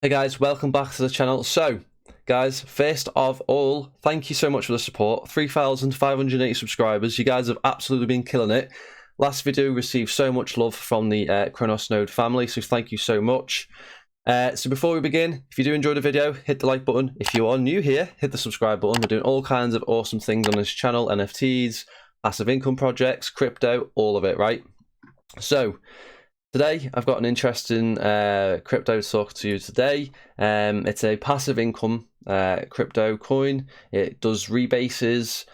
Hey guys, welcome back to the channel. So guys, first of all, thank you so much for the support. 3,580 subscribers. You guys have absolutely been killing it. Last video received so much love from the Kronos Node family, so thank you so much. So before we begin, if you do enjoy the video, hit the like button. If you are new here, hit the subscribe button. We're doing all kinds of awesome things on this channel: NFTs, passive income projects, crypto, all of it, right? So today, I've got an interesting crypto to talk to you today. It's a passive income crypto coin. It does rebases.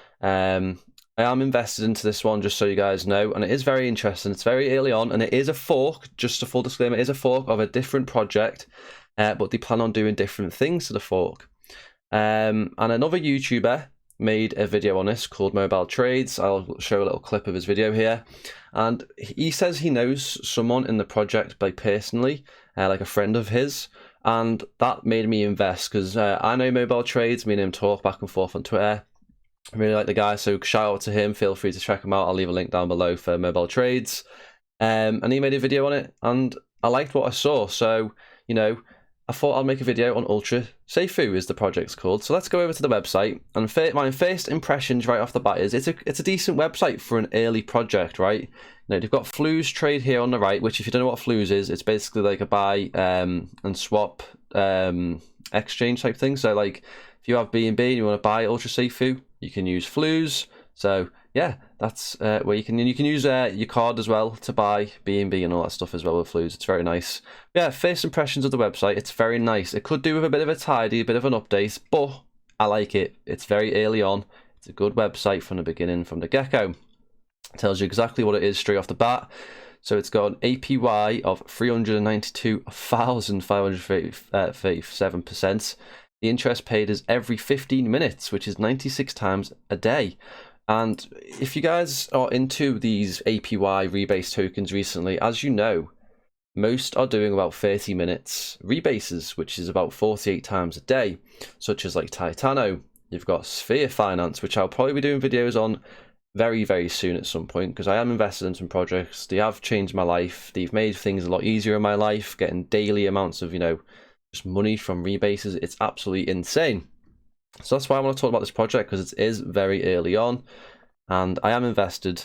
I am invested into this one, just so you guys know, and it is very interesting. It's very early on, and it is a fork, just a full disclaimer, it is a fork of a different project, but they plan on doing different things to the fork. And another YouTuber made a video on this called Mobile Trades. I'll show a little clip of his video here, and he says he knows someone in the project by personally, like a friend of his, and that made me invest because I know Mobile Trades. Me and him talk back and forth on Twitter. I really like the guy, so shout out to him. Feel free to check him out. I'll leave a link down below for Mobile Trades. And he made a video on it, and I liked what I saw, so you know, I thought I'd make a video on Ultra SAFUU, is the project's called. So let's go over to the website, and my first impressions right off the bat is it's a decent website for an early project, right? Now they've got Flues Trade here on the right, which if you don't know what Flues is, it's basically like a buy and swap exchange type thing. So like if you have BNB and you want to buy Ultra SAFUU, you can use Flues. So yeah, that's where you can use your card as well to buy BNB and all that stuff as well with Flues. It's very nice. Yeah, first impressions of the website, it's very nice. It could do with a bit of a tidy, a bit of an update, but I like it. It's very early on. It's a good website from the beginning, from the get-go. It tells you exactly what it is straight off the bat. So it's got an APY of 392,537%. The interest paid is every 15 minutes, which is 96 times a day. And if you guys are into these APY rebase tokens recently, as you know, most are doing about 30 minutes rebases, which is about 48 times a day, such as like Titano. You've got Sphere Finance, which I'll probably be doing videos on very, very soon at some point, because I am invested in some projects. They have changed my life. They've made things a lot easier in my life, getting daily amounts of, just money from rebases. It's absolutely insane. So that's why I want to talk about this project, because it is very early on and I am invested.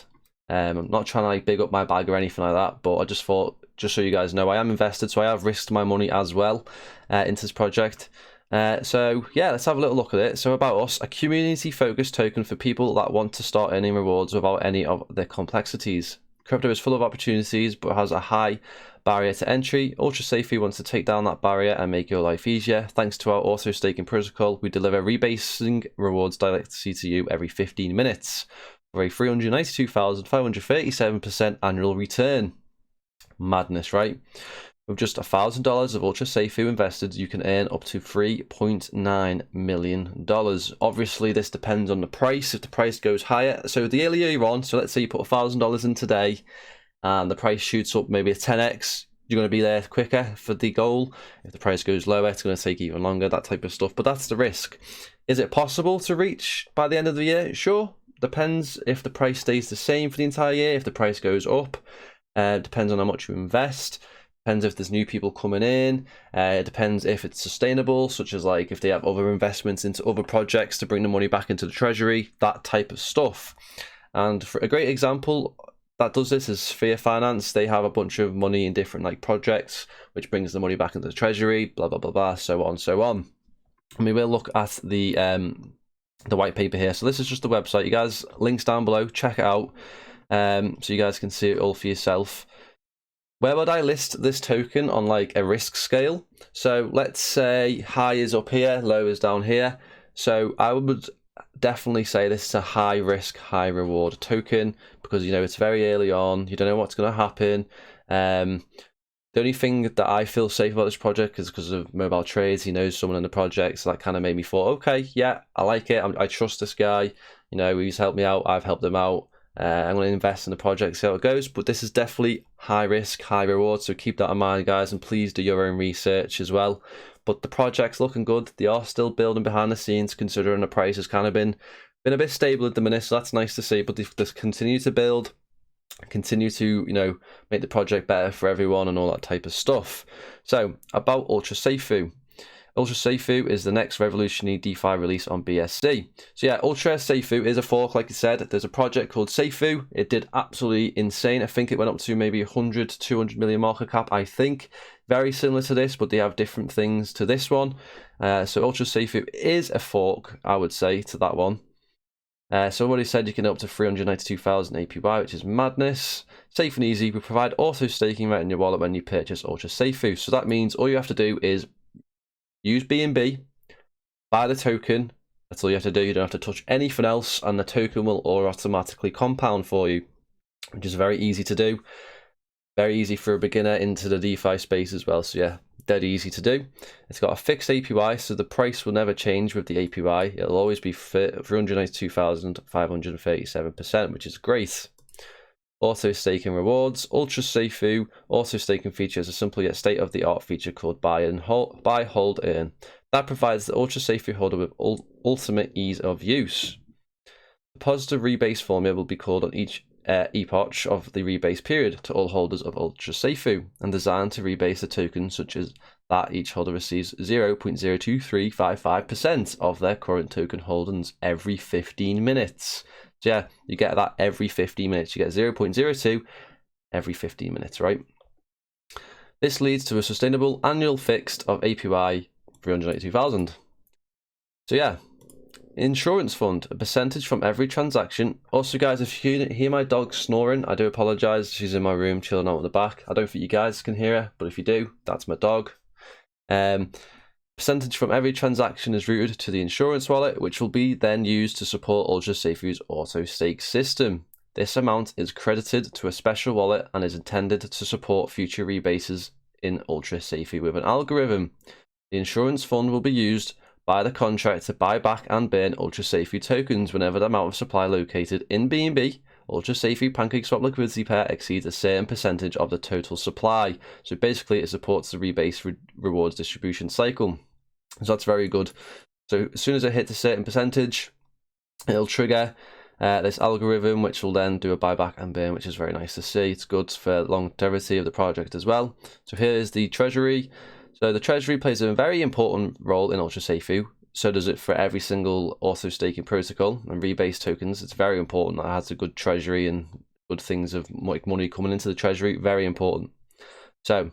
I'm not trying to like big up my bag or anything like that, but I just thought, just so you guys know, I am invested, so I have risked my money as well into this project. So yeah, let's have a little look at it. So about us, a community focused token for people that want to start earning rewards without any of the complexities. Crypto is full of opportunities but has a high barrier to entry. Ultra SAFUU wants to take down that barrier and make your life easier. Thanks to our Autostaking protocol, we deliver rebasing rewards directly to you every 15 minutes for a 392,537% annual return. Madness, right? With just $1,000 of Ultra SAFUU invested, you can earn up to $3.9 million. Obviously, this depends on the price. If the price goes higher, so the earlier you're on, so let's say you put $1,000 in today, and the price shoots up maybe a 10x, you're going to be there quicker for the goal. If the price goes lower, it's going to take even longer, that type of stuff. But that's the risk. Is it possible to reach by the end of the year? Sure. Depends if the price stays the same for the entire year, if the price goes up. Depends on how much you invest. Depends if there's new people coming in. It depends if it's sustainable, such as like if they have other investments into other projects to bring the money back into the treasury, that type of stuff. And for a great example that does this is Sphere Finance. They have a bunch of money in different like projects, which brings the money back into the treasury, blah blah blah blah, so on so on. And we will look at the white paper here. So this is just the website. You guys, links down below, check it out, so you guys can see it all for yourself. Where would I list this token on like a risk scale? So let's say high is up here, low is down here. So I would definitely say this is a high risk, high reward token, because it's very early on. You don't know what's going to happen. The only thing that I feel safe about this project is because of Mobile Trades. He knows someone in the project, so that kind of made me thought, okay, yeah, I like it. I trust this guy. He's helped me out. I've helped him out. I'm going to invest in the project, see how it goes. But this is definitely high risk, high reward. So keep that in mind, guys, and please do your own research as well. But the project's looking good. They are still building behind the scenes, considering the price has kind of been a bit stable at the minute. So that's nice to see. But they've continue to build. continue to, make the project better for everyone and all that type of stuff. So about Ultra SAFUU. Ultra SAFUU is the next revolutionary DeFi release on BSC. So yeah, Ultra SAFUU is a fork, like I said. There's a project called SAFUU. It did absolutely insane. I think it went up to maybe 100 to 200 million market cap, I think. Very similar to this, but they have different things to this one. So Ultra SAFUU is a fork, I would say, to that one. So I've already said you can up to 392,000 APY, which is madness. Safe and easy. We provide auto staking right in your wallet when you purchase Ultra SAFUU. So that means all you have to do is use BNB, buy the token. That's all you have to do. You don't have to touch anything else, and the token will automatically compound for you, which is very easy to do. Very easy for a beginner into the DeFi space as well. So yeah, dead easy to do. It's got a fixed APY, so the price will never change with the APY. It'll always be 392,537%, which is great. Auto staking rewards. Ultra SAFUU auto staking features a simple yet state-of-the-art feature called buy, hold, earn. That provides the Ultra SAFUU holder with ultimate ease of use. The positive rebase formula will be called on each epoch of the rebase period to all holders of Ultra SAFUU, and designed to rebase the token such as that each holder receives 0.02355% of their current token holdings every 15 minutes. So yeah, you get that every 15 minutes. You get 0.02 every 15 minutes, right? This leads to a sustainable annual fixed of APY 392,000. So yeah, insurance fund, a percentage from every transaction. Also guys, if you hear my dog snoring, I do apologize. She's in my room chilling out in the back. I don't think you guys can hear her, but if you do, that's my dog. Percentage from every transaction is routed to the insurance wallet, which will be then used to support Ultra SAFUU's auto stake system. This amount is credited to a special wallet and is intended to support future rebases in Ultra SAFUU with an algorithm. The insurance fund will be used by the contract to buy back and burn Ultra SAFUU tokens whenever the amount of supply located in BNB, Ultra SAFUU PancakeSwap liquidity pair, exceeds a certain percentage of the total supply. So basically it supports the rebase rewards distribution cycle. So that's very good. So as soon as it hits a certain percentage, it'll trigger this algorithm, which will then do a buyback and burn, which is very nice to see. It's good for longevity of the project as well. So here is the treasury. So the treasury plays a very important role in Ultra SAFUU. So does it for every single auto staking protocol and rebase tokens. It's very important that it has a good treasury and good things of money coming into the treasury. Very important. So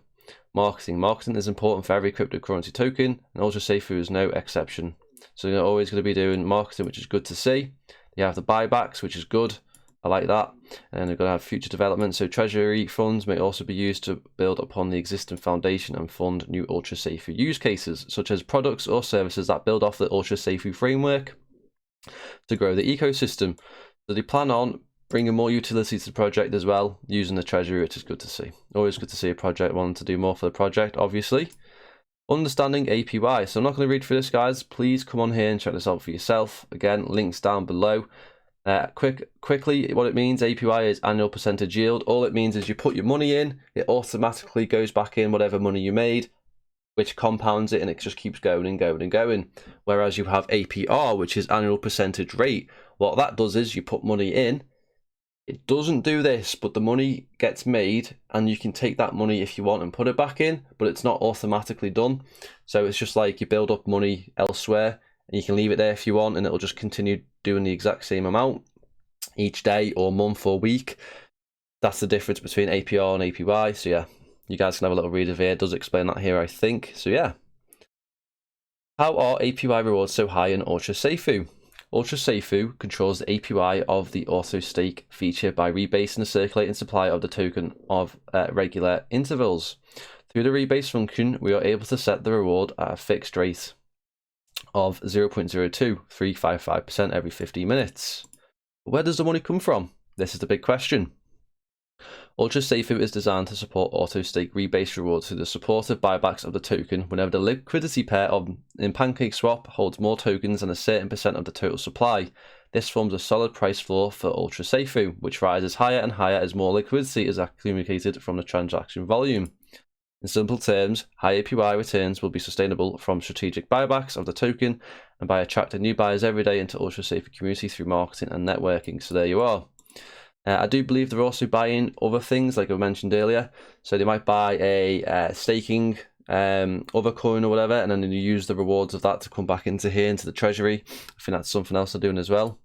marketing is important for every cryptocurrency token, and Ultra SAFUU is no exception. So you're always going to be doing marketing, which is good to see. You have the buybacks, which is good. I like that. And they're going to have future development. So treasury funds may also be used to build upon the existing foundation and fund new Ultra SAFUU use cases, such as products or services that build off the Ultra SAFUU framework to grow the ecosystem. So they plan on bringing more utility to the project as well, using the treasury, which is good to see. Always good to see a project wanting to do more for the project, obviously. Understanding APY. So I'm not going to read through this, guys. Please come on here and check this out for yourself. Again, links down below. Quickly, what it means, APY is annual percentage yield. All it means is you put your money in, it automatically goes back in whatever money you made, which compounds it, and it just keeps going and going and going. Whereas you have APR, which is annual percentage rate. What that does is you put money in, it doesn't do this, but the money gets made and you can take that money if you want and put it back in, but it's not automatically done. So it's just like you build up money elsewhere and you can leave it there if you want, and it'll just continue doing the exact same amount each day or month or week. That's the difference between APR and APY. So yeah, you guys can have a little read of it. It does explain that here, I think. So yeah. How are APY rewards so high in Ultra SAFUU? Ultra SAFUU controls the APY of the auto stake feature by rebasing the circulating supply of the token of regular intervals. Through the rebase function, we are able to set the reward at a fixed rate of 0.02355% every 15 minutes. Where does the money come from? This is the big question. Ultra SAFUU is designed to support auto stake rebase rewards through the supportive buybacks of the token whenever the liquidity pair in PancakeSwap holds more tokens than a certain percent of the total supply. This forms a solid price floor for Ultra SAFUU, which rises higher and higher as more liquidity is accumulated from the transaction volume. In simple terms, high APY returns will be sustainable from strategic buybacks of the token and by attracting new buyers every day into Ultra SAFUU community through marketing and networking. So there you are. I do believe they're also buying other things, like I mentioned earlier. So they might buy a staking other coin or whatever, and then you use the rewards of that to come back into here, into the treasury. I think that's something else they're doing as well.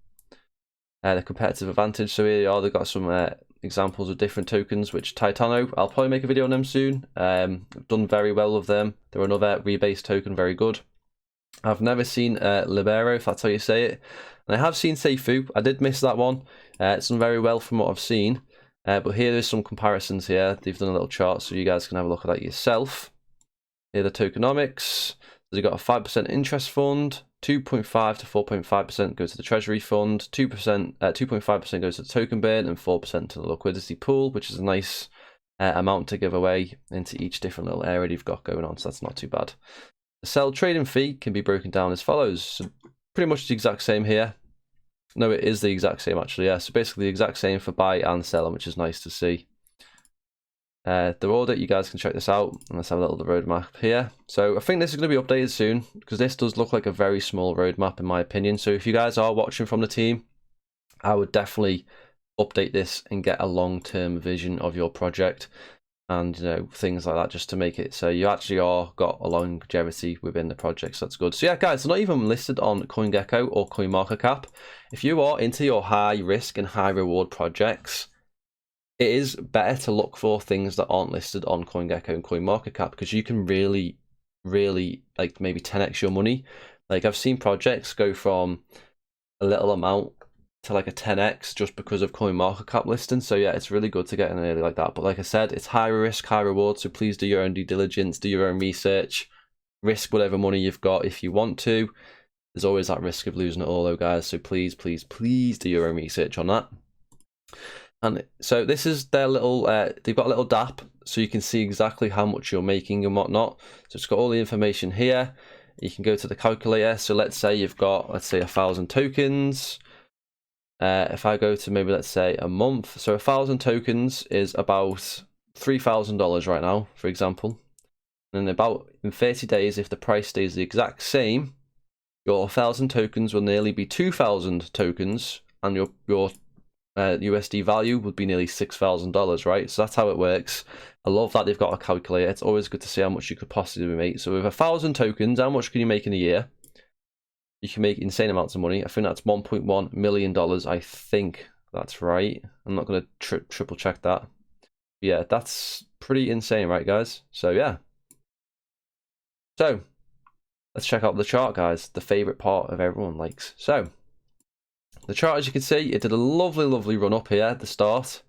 The competitive advantage. So here you are, they've got some examples of different tokens, which Titano, I'll probably make a video on them soon. I've done very well with them. They're another rebase token, very good. I've never seen Libero, if that's how you say it. And I have seen Safuu. I did miss that one. It's done very well from what I've seen. But here there's some comparisons here. They've done a little chart so you guys can have a look at that yourself. Here the tokenomics. They've got a 5% interest fund. 2.5 to 4.5% goes to the treasury fund. 2.5% goes to the token bin, and 4% to the liquidity pool, which is a nice amount to give away into each different little area you've got going on. So that's not too bad. The sell trading fee can be broken down as follows. So pretty much the exact same here. No, it is the exact same actually, yeah. So basically the exact same for buy and sell, which is nice to see. The order, you guys can check this out, and let's have a little roadmap here. So I think this is going to be updated soon, because this does look like a very small roadmap in my opinion. So if you guys are watching from the team, I would definitely update this and get a long-term vision of your project, and you know, things like that, just to make it so you actually are got a longevity within the project. So that's good. So yeah guys, they're not even listed on CoinGecko or CoinMarketCap. If you are into your high risk and high reward projects, it is better to look for things that aren't listed on CoinGecko and CoinMarketCap, because you can really like maybe 10x your money. Like I've seen projects go from a little amount to like a 10x just because of CoinMarketCap listing. So yeah, it's really good to get in early like that. But like I said, it's high risk, high reward. So please do your own due diligence, do your own research, risk whatever money you've got if you want to. There's always that risk of losing it all though, guys. So please do your own research on that. And so this is their little, they've got a little Dapp, so you can see exactly how much you're making and whatnot. So it's got all the information here. You can go to the calculator. So let's say you've got, let's say 1,000 tokens. If I go to maybe, let's say a month. So 1,000 tokens is about $3,000 right now, for example. And in 30 days, if the price stays the exact same, your 1,000 tokens will nearly be 2,000 tokens, and your USD value would be nearly $6,000, right? So that's how it works. I love that they've got a calculator. It's always good to see how much you could possibly make. So with 1,000 tokens, how much can you make in a year? You can make insane amounts of money. I think that's $1.1 million. I think that's right. I'm not going to triple check that. Yeah, that's pretty insane, right, guys? So yeah. So let's check out the chart, guys. The favorite part of everyone likes. So the chart, as you can see, it did a lovely run up here at the start.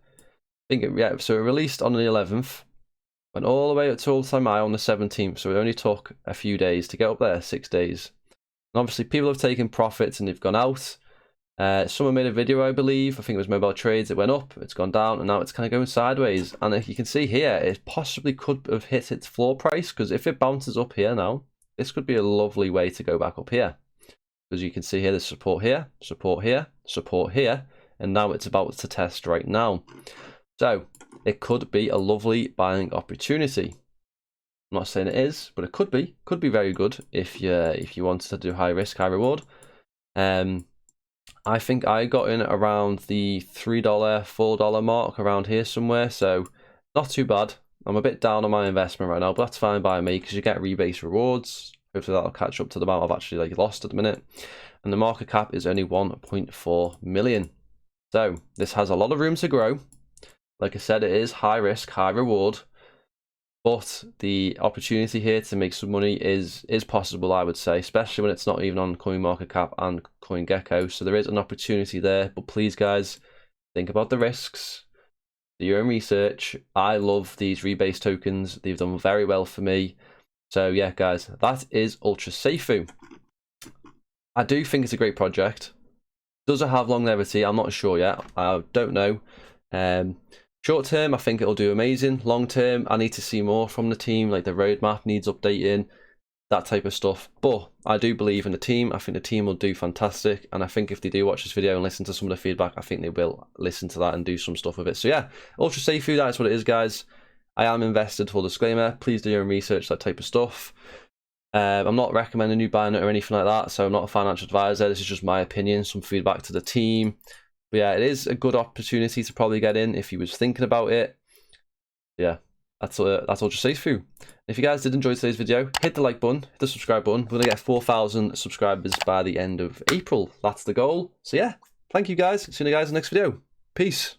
I think so it released on the 11th, went all the way up to all-time high on the 17th. So it only took a few days to get up there, 6 days. And obviously people have taken profits and they've gone out. Someone made a video, I believe. I think it was Mobile Trades. It went up, it's gone down, and now it's kind of going sideways. And if you can see here, it possibly could have hit its floor price, because if it bounces up here now, this could be a lovely way to go back up here. As you can see here, there's support here, support here, support here, and now it's about to test right now. So it could be a lovely buying opportunity. I'm not saying it is, but it could be very good if you wanted to do high risk, high reward. I think I got in around the $3, $4 mark around here somewhere, so not too bad. I'm a bit down on my investment right now, but that's fine by me because you get rebase rewards. Hopefully that'll catch up to the amount I've actually lost at the minute. And the market cap is only 1.4 million. So this has a lot of room to grow. Like I said, it is high risk, high reward. But the opportunity here to make some money is possible, I would say, especially when it's not even on CoinMarketCap and CoinGecko. So there is an opportunity there. But please, guys, think about the risks. Do your own research. I love these rebase tokens. They've done very well for me. So yeah, guys, that is Ultra Safuu. I do think it's a great project. Does it have longevity? I'm not sure yet. I don't know. Short term, I think it'll do amazing. Long term, I need to see more from the team. Like the roadmap needs updating, that type of stuff. But I do believe in the team. I think the team will do fantastic. And I think if they do watch this video and listen to some of the feedback, I think they will listen to that and do some stuff with it. So yeah, Ultra Safuu, that's what it is, guys. I am invested, full disclaimer. Please do your own research, that type of stuff. I'm not recommending you buying it or anything like that, so I'm not a financial advisor. This is just my opinion, some feedback to the team. But yeah, it is a good opportunity to probably get in if you was thinking about it. Yeah, that's Ultra SAFUU. If you guys did enjoy today's video, hit the like button, hit the subscribe button. We're going to get 4,000 subscribers by the end of April. That's the goal. So yeah, thank you guys. See you guys in the next video. Peace.